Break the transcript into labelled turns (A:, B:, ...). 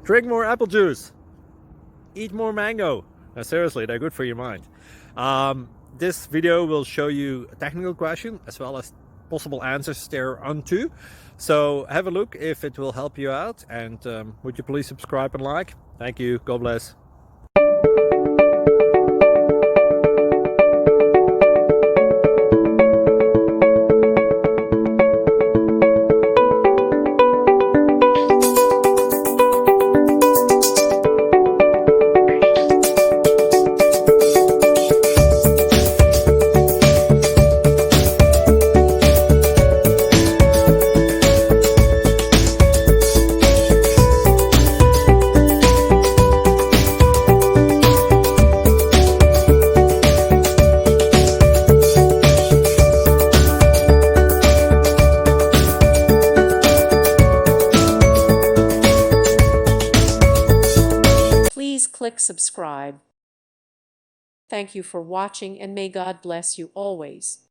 A: Drink more apple juice. Eat more mango. Now, seriously, they're good for your mind. This video will show you a technical question as well as possible answers thereunto. So have a look if it will help you out, and would you please subscribe and like? Thank you. God bless.
B: Please click subscribe. Thank you for watching, and may God bless you always.